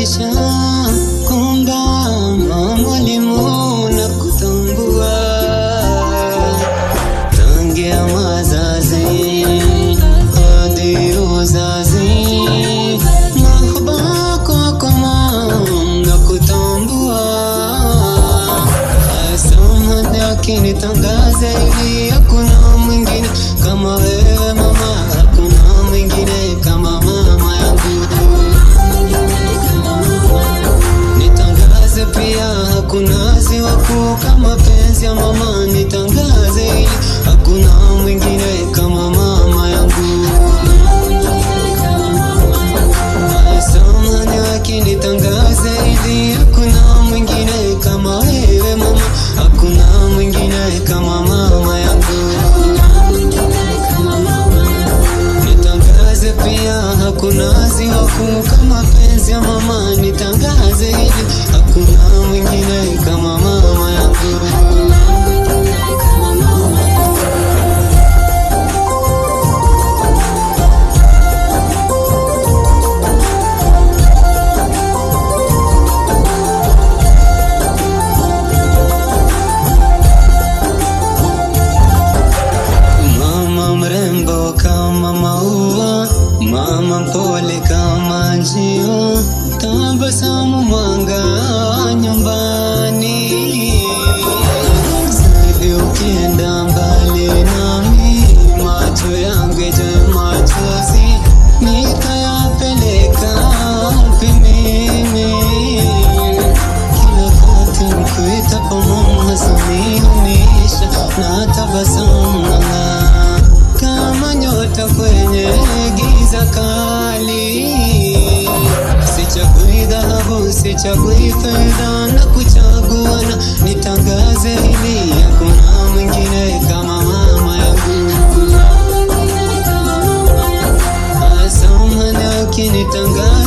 maisha, kumba mwalimu na kutambua tangia mazazi hadi uzazi, mahaba kwako na kutambua. Asante akinitangaza hivi, hakuna mwingine kama wewe mama, hakuna mwingine kama mama yangu. Nitangaze pia hakuna ziwaku kama penzi ya mama, nitangaze hivi, hakuna mwingine kama mama yangu. Asante akinitangaza hivi, hakuna mwingine kama wewe mama, hakuna mwingine kama mama yangu. Nitangaze pia hakuna ziwaku kama penzi ya mama, nitangaze hivi, hakuna mwingine kama mama yangu. Mama mpole kama njio, tabasamu mwanga nyumbani. Zaidi ukienda mbali nami, macho yangu yajae machozi, nikayapeleka wapi mimi? Kila wakati nikuitapo mama, huzuni hunisha na tabasamu nang'aa kama nyota kwenye giza kali. Sichagui dhahabu, sichagui fedha, na kuchaguana, nitangaze hili, hakuna mwingine kama mama yangu. Asante akinitangaza